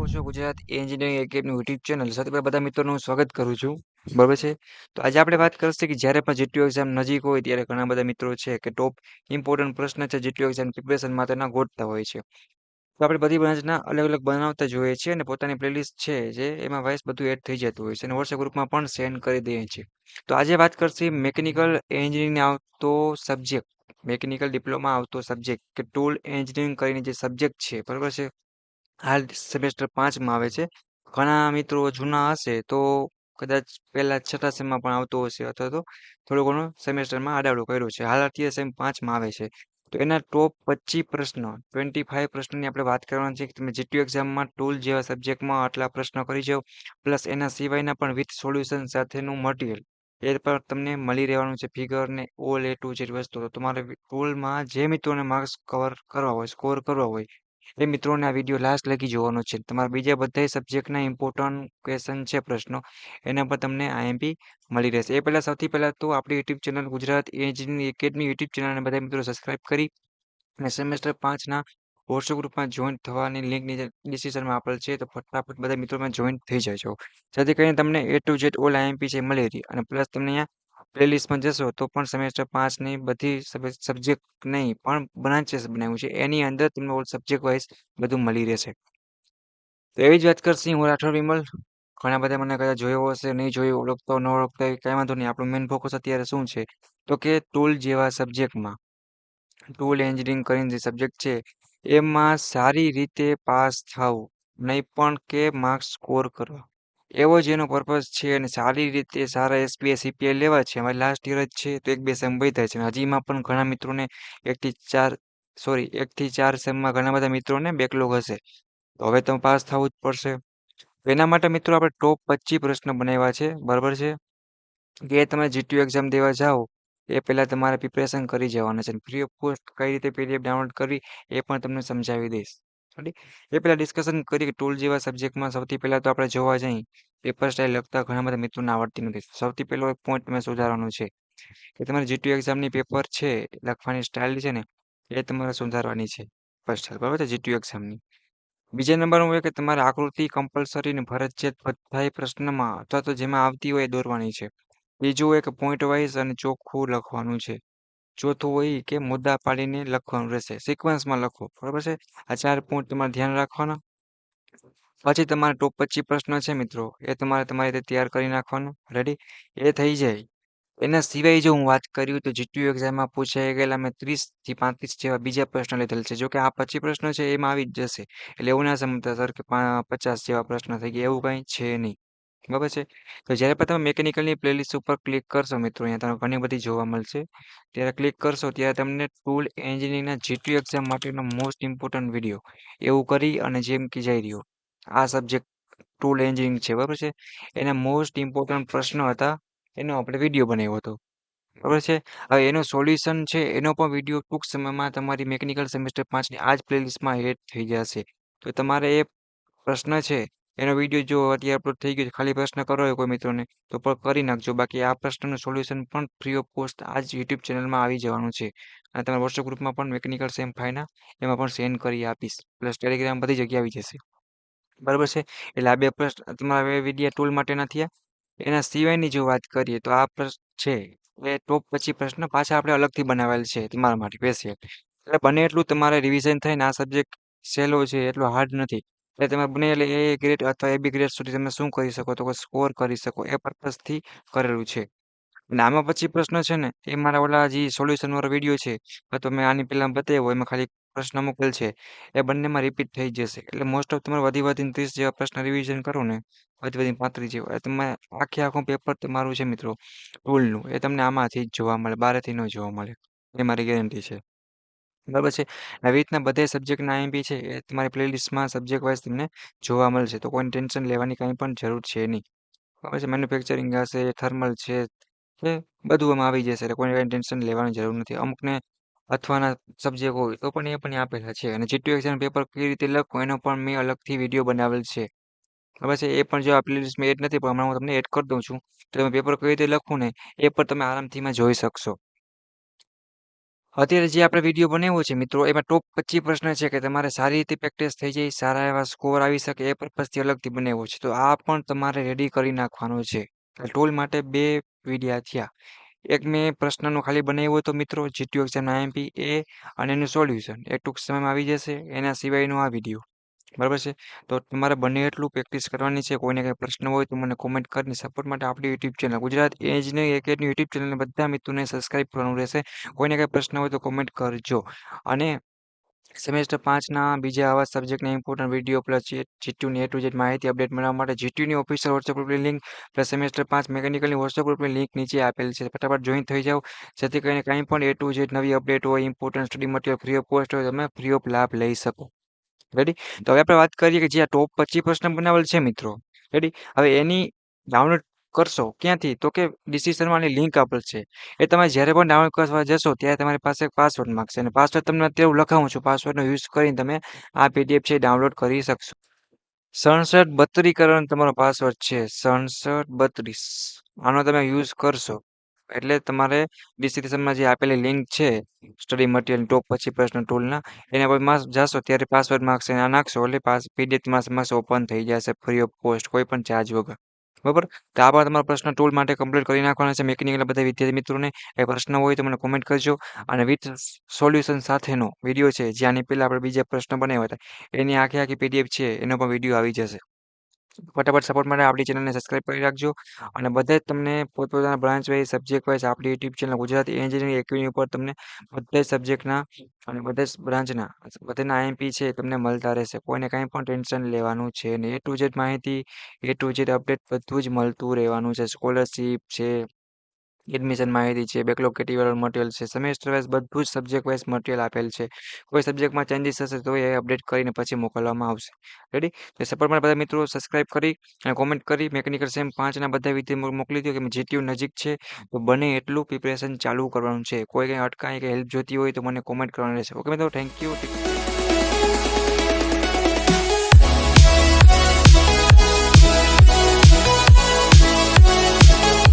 રહો છો Gujarat engineering academy YouTube channel સાથે બધા મિત્રોનું હું સ્વાગત કરું છું. બરાબર છે. તો આજે આપણે વાત કરશે કે જ્યારે પણ જીટીયુ એક્ઝામ નજીક હોય ત્યારે ઘણા બધા મિત્રો છે કે ટોપ ઇમ્પોર્ટન્ટ પ્રશ્ન છે જીટીયુ એક્ઝામ પ્રિપરેશન માટેના ગોતતા હોય છે. તો આપણે બધી બ્રાન્ચના અલગ અલગ બનાવતા જોઈએ છીએ અને પોતાની પ્લેલિસ્ટ છે જે એમાં વાઇસ બધું એડ થઈ જતું હોય છે અને વોટ્સએપ ગ્રુપમાં પણ સેન્ડ કરી દઈએ છીએ. તો આજે વાત કરશે મેકેનિકલ એન્જિનિયરિંગને આવતો સબ્જેક્ટ, મેકેનિકલ ડિપ્લોમા આવતો સબ્જેક્ટ કે ટૂલ એન્જિનિયરિંગ કરીને જે સબ્જેક્ટ છે, બરાબર છે. હાલ સેમેસ્ટર 5માં આવે છે. ઘણા મિત્રો જૂના હશે તો કદાચ પહેલા છઠ્ઠા સેમમાં પણ આવતો હશે અથવા તો થોડો ઘણો સેમેસ્ટરમાં આડાવડો કર્યો છે. હાલ અત્યારે સેમ 5માં આવે છે. તો એના ટોપ 25 પ્રશ્નો, 25 પ્રશ્નોની આપણે વાત કરવાની છે કે તમે જીટીયુ એક્ઝામમાં ટૂલ જેવા સબ્જેક્ટમાં આટલા પ્રશ્નો કરી જાઓ, પ્લસ એના સિવાયના પણ વિથ સોલ્યુશન સાથેનું મટીરિયલ એ પણ તમને મળી રહેવાનું છે. ફિગર ને ઓલ એ ટુ જેડ વસ્તુ. તો તમારે ટૂલમાં જે મિત્રોને માર્ક્સ કવર કરવા હોય, સ્કોર કરવા હોય એ મિત્રોને આ વિડીયો લાસ્ટ લગી જોવાનો છે. તમારા બીજા બધા સબ્જેક્ટના ઇમ્પોર્ટન્ટ ક્વેશ્ચન છે, પ્રશ્નો એના પર તમને આઈએમપી મળી રહેશે. એ પહેલા સૌથી પહેલા તો આપણી YouTube channel Gujarat engineering academy YouTube ચેનલને બધા મિત્રો સબસ્ક્રાઇબ કરી અને સેમેસ્ટર 5ના વોટ્સએપ ગ્રુપમાં જોઈન થવાની લિંક નીચે ડિસ્ક્રિપ્શનમાં આપેલ છે. તો ફટાફટ બધા મિત્રોમાં જોઈન થઈ જજો. જેથી કરીને તમને એ ટુ ઝેડ ઓલ આઈએમપી છે મળી રહી અને પ્લસ તમને અહીંયા પ્લેલિસ્ટમાં જશો તો પણ સેમેસ્ટર 5ની બધી સબ્જેક્ટ નહીં પણ બ્રાન્ચેસ બનાવ્યું છે એની અંદર તમને ઓલ સબ્જેક્ટ વાઇઝ બધું મળી રહેશે. તો એવી જ વાત કરશી હું રાઠોડ વિમલ. ઘણા બધા મને કદાચ જોયો હશે, નહીં જોયું, ઓળખતો ન ઓળખતો કઈ વાંધો નહીં. આપણું મેઇન ફોકસ અત્યારે શું છે તો કે ટૂલ જેવા સબ્જેક્ટમાં, ટૂલ એન્જિનિયરિંગ કરીને જે સબ્જેક્ટ છે એમાં સારી રીતે પાસ થવું, નહીં પણ કે માર્ક્સ સ્કોર કરવા, એવો જ એનો પર્પઝ છે. અને સારી રીતે સારા એસપીઆઈ સીપીઆઈ લેવા છે. અમારે લાસ્ટ યર જ છે તો 1-2 સેમ વધ્યા છે. હજીમાં પણ ઘણા મિત્રોને 1 થી 4 સેમમાં ઘણા બધા મિત્રોને બેકલોગ હશે. તો હવે તમે પાસ થવું જ પડશે. તો એના માટે મિત્રો આપણે ટોપ 25 પ્રશ્ન બનાવ્યા છે, બરાબર છે. કે તમે જીટીયુ એક્ઝામ દેવા જાઓ એ પહેલાં તમારે પ્રિપરેશન કરી જવાના છે. ફ્રી ઓફ કોસ્ટ કઈ રીતે પીડીએફ ડાઉનલોડ કરવી એ પણ તમને સમજાવી દઈશ. રેડી? એ પહેલાં ડિસ્કશન કરી કે ટૂલ જેવા સબ્જેક્ટમાં સૌથી પહેલાં તો આપણે જોવા જઈએ પેપર સ્ટાઇલ લખતા ઘણા બધા મિત્રોને આવડતી નથી. સૌથી પહેલો એક પોઈન્ટ તમે સુધારવાનો છે કે તમારે જીટીયુ એક્ઝામની પેપર છે લખવાની સ્ટાઇલ છે ને એ તમારે સુધારવાની છે. ફર્સ્ટ સ્ટાઇલ, બરાબર છે, જીટીયુ એક્ઝામની. બીજા નંબરનું હોય કે તમારે આકૃતિ કમ્પલસરી ને ફરજિયાત બધાય પ્રશ્નમાં અથવા તો જેમાં આવતી હોય એ દોરવાની છે. બીજું હોય કે પોઈન્ટ વાઇઝ અને ચોખ્ખું લખવાનું છે. ચોથું હોય કે મુદ્દા પાડીને લખવાનું રહેશે, સિક્વન્સમાં લખો, બરાબર છે. આ 4 પોઈન્ટ તમારે ધ્યાન રાખવાના. પછી તમારા ટોપ 25 પ્રશ્નો છે મિત્રો એ તમારે તમારી રીતે તૈયાર કરી નાખવાનું. રેડી? એ થઈ જાય. એના સિવાય જો હું વાત કર્યું તો જીટીયુ એક્ઝામમાં પૂછાઈ ગયેલા મેં 30 થી 35 જેવા બીજા પ્રશ્ન લીધેલ છે. જો કે આ 25 પ્રશ્નો છે એમાં આવી જ જશે. એટલે એવું ના સમજતા સર કે 50 જેવા પ્રશ્ન થઈ ગયા, એવું કંઈ છે નહીં. બરાબર છે. તો જ્યારે પણ તમે મેકેનિકલની પ્લેલિસ્ટ ઉપર ક્લિક કરશો મિત્રો, અહીંયા તમને ઘણી બધી જોવા મળશે. ત્યારે ક્લિક કરશો ત્યારે તમને ટૂલ એન્જિનિયરિંગના જીટીયુ એક્ઝામ માટેનો મોસ્ટ ઇમ્પોર્ટન્ટ વિડીયો એવું કરી અને જેમ કે જઈ રહ્યો આ સબ્જેક્ટ ટૂલ એન્જિનિયરિંગ છે, બરાબર છે. એના મોસ્ટ ઇમ્પોર્ટન્ટ પ્રશ્નો હતા એનો આપણે વિડીયો બનાવ્યો હતો, બરાબર છે. હવે એનું સોલ્યુશન છે એનો પણ વિડીયો ટૂંક સમયમાં તમારી મેકેનિકલ સેમેસ્ટર 5ની આ જ પ્લેલિસ્ટમાં એડ થઈ જશે. તો તમારે એ પ્રશ્ન છે એનો વિડીયો જો અત્યારે અપલોડ થઈ ગયો છે, ખાલી પ્રશ્ન કરવો હોય કોઈ મિત્રોને તો પણ કરી નાખજો. બાકી આ પ્રશ્નનું સોલ્યુશન પણ ફ્રી ઓફ કોસ્ટ આ જ યુટ્યુબ ચેનલમાં આવી જવાનું છે. અને તમારા વોટ્સએપ ગ્રુપમાં પણ મેકેનિકલ સેમ 5ના એમાં પણ સેન્ડ કરી આપીશ. પ્લસ ટેલિગ્રામ બધી જગ્યાએ આવી જશે, બરાબર છે. એટલે આ 2 પ્રશ્ન તમારા વિડીયો ટૂલ માટેના થયા. એના સિવાયની જો વાત કરીએ તો આ પ્રશ્ન છે એ ટોપ 25 પ્રશ્ન પાછા આપણે અલગથી બનાવેલ છે તમારા માટે સ્પેશિયલ. એટલે બને એટલું તમારે રિવિઝન થાય ને. આ સબ્જેક્ટ સહેલો છે, એટલો હાર્ડ નથી. એટલે તમે બને એટલે એ ગ્રેડ અથવા એબી ગ્રેડ સુધી તમે શું કરી શકો તો સ્કોર કરી શકો એ પર્પઝથી કરેલું છે. અને આમાં પછી પ્રશ્ન છે ને એ મારા ઓલા જે સોલ્યુશન વાળો વિડીયો છે અથવા મેં આની પહેલા બતાવ્યો એમાં ખાલી પ્રશ્ન મૂકેલ છે એ બંનેમાં રિપીટ થઈ જશે. એટલે મોસ્ટ ઓફ તમારે વધીને 30 જેવા પ્રશ્ન રિવિઝન કરો ને, વધીને 35 જેવા, એ તમે આખું પેપર તમારું છે મિત્રો ટૂલનું એ તમને આમાંથી જ જોવા મળે, બહારથી ન જોવા મળે. એ મારી ગેરંટી છે, બરાબર છે. આવી રીતના બધા સબ્જેક્ટના આઈએમપી છે એ તમારી પ્લેલિસ્ટમાં સબ્જેક્ટ વાઇઝ તમને જોવા મળશે. તો કોઈ ટેન્શન લેવાની કંઈ પણ જરૂર છે નહીં, બરાબર છે. મેન્યુફેક્ચરિંગ હશે, થર્મલ છે, એ બધું એમાં આવી જશે. એટલે કોઈ કંઈ ટેન્શન લેવાની જરૂર નથી. અમુકને અથવાના સબ્જેક્ટ હોય તો પણ એ પણ આપેલા છે. અને જીટીયુ એક્ઝામ પેપર કેવી રીતે લખવું એનો પણ મેં અલગથી વિડીયો બનાવેલ છે, બરાબર છે. એ પણ જો આ પ્લેલિસ્ટમાં એડ નથી પણ હમણાં હું તમને એડ કરી દઉં છું. તો તમે પેપર કેવી રીતે લખવું ને એ પણ તમે આરામથી જોઈ શકશો. અત્યારે જે આપણે વિડીયો બનાવ્યો છે મિત્રો એમાં ટોપ 25 પ્રશ્ન છે કે તમારે સારી રીતે પ્રેક્ટિસ થઈ જાય, સારા એવા સ્કોર આવી શકે એ પર્પઝથી અલગથી બનાવ્યો છે. તો આ પણ તમારે રેડી કરી નાખવાનો છે. ટૂલ માટે 2 વિડિયા થયા. એક મેં પ્રશ્નનો ખાલી બનાવ્યો હતો મિત્રો જીટીયુ એક્ઝામના આઈએમપી એ અને એનું સોલ્યુશન એ ટૂંક સમયમાં આવી જશે. એના સિવાયનો આ વિડીયો. બરાબર છે? તો તમારે બને એટલું પ્રેક્ટિસ કરવાની છે. કોઈને કંઈ પ્રશ્ન હોય તો મને કોમેન્ટ કરીને સપોર્ટ માટે આપણી YouTube channel Gujarat engineering academy YouTube ચેનલને બધા મિત્રોને સબસ્ક્રાઇબ કરવાનું રહેશે. કોઈને કંઈ પ્રશ્ન હોય તો કોમેન્ટ કરજો. અને સેમેસ્ટર 5ના બીજા આવા સબ્જેક્ટના ઇમ્પોર્ટન્ટ વિડીયો પ્લસ જીટીયુની એ ટુ ઝેડ માહિતી અપડેટ મેળવવા માટે જીટીયુની ઓફિશિયલ વોટ્સએપ ગ્રુપની લિંક પ્લસ સેમેસ્ટર 5 મેકેનિકલની વોટ્સએપ ગ્રુપની લિંક નીચે આપેલ છે. ફટાફટ જોઈન થઈ જાઓ જેથી કરીને કંઈ પણ એ ટુ ઝેડ નવી અપડેટ હોય, important study material free of cost હોય તમે ફ્રી ઓફ લાભ લઈ શકો. રેડી? તો હવે આપણે વાત કરીએ કે જે આ ટોપ 25 પ્રશ્ન બનાવેલ છે મિત્રો. રેડી? હવે એની ડાઉનલોડ કરશો ક્યાંથી? તો કે ડિસ્ક્રિપ્શનમાં આની લિંક આપેલ છે. એ તમે જ્યારે પણ ડાઉનલોડ કરવા જશો ત્યારે તમારી પાસે પાસવર્ડ માંગશે અને પાસવર્ડ તમને અત્યારે હું લખાવું છું. પાસવર્ડનો યુઝ કરીને તમે આ પીડીએફ છે ડાઉનલોડ કરી શકશો. 6732 તમારો પાસવર્ડ છે. 6732 આનો તમે યુઝ કરશો એટલે તમારે ડિસ્ક્રિપ્શનમાં જે આપેલી લિંક છે સ્ટડી મટીરિયલ ટોપ 25 પ્રશ્ન ટૂલના એના પર જાશો ત્યારે પાસવર્ડ માંગશે આ નાખશો એટલે પીડીએફ તમારા ઓપન થઈ જશે ફ્રી ઓફ કોસ્ટ કોઈ પણ ચાર્જ વગર. બરાબર? તો આ પણ તમારો પ્રશ્ન ટૂલ માટે કમ્પ્લીટ કરી નાખવાના છે. મેકેનિકલના બધા વિદ્યાર્થી મિત્રોને એ પ્રશ્ન હોય તો મને કોમેન્ટ કરજો અને વિથ સોલ્યુશન સાથેનો વિડીયો છે જે આની પહેલા આપણે બીજા પ્રશ્ન બનાવ્યા હતા એની આખી પીડીએફ છે એનો પણ વિડીયો આવી જશે. ફટાફટ સપોર્ટ માટે આપણી ચેનલને સબસ્ક્રાઇબ કરી રાખજો અને બધે જ તમને પોતપોતાના બ્રાન્ચ વાઇઝ સબ્જેક્ટ વાઇઝ આપણી YouTube channel Gujarati engineering academy ઉપર તમને બધા જ સબ્જેક્ટના અને બધા જ બ્રાન્ચના બધાના આઈએમપી છે તમને મળતા રહેશે. કોઈને કાંઈ પણ ટેન્શન લેવાનું છે નહીં. એ ટુ ઝેડ માહિતી એ ટુ ઝેડ અપડેટ બધું જ મળતું રહેવાનું છે. સ્કોલરશિપ છે, એડમિશન માહિતી છે, બેકલોગ કેટેગરી મટીરિયલ છે, સેમેસ્ટર વાઇઝ બધું જ સબ્જેક્ટ વાઇઝ મટીરિયલ આપેલ છે. કોઈ સબ્જેક્ટમાં ચેન્જીસ થશે તો એ અપડેટ કરીને પછી મોકલવામાં આવશે. રેડી? તો સપોર્ટ માટે બધા મિત્રો સબસ્ક્રાઇબ કરી અને કોમેન્ટ કરી મેકેનિકલ સેમ 5ના બધા વિદ્યાર્થીઓ મોકલી દો કે જીટીયુ નજીક છે તો બને એટલું પ્રિપેરેશન ચાલુ કરવાનું છે. કોઈ કંઈ અટકાય કે હેલ્પ જોઈતી હોય તો મને કોમેન્ટ કરવાનું રહેશે. ઓકે મિત્રો, થેન્ક યુ.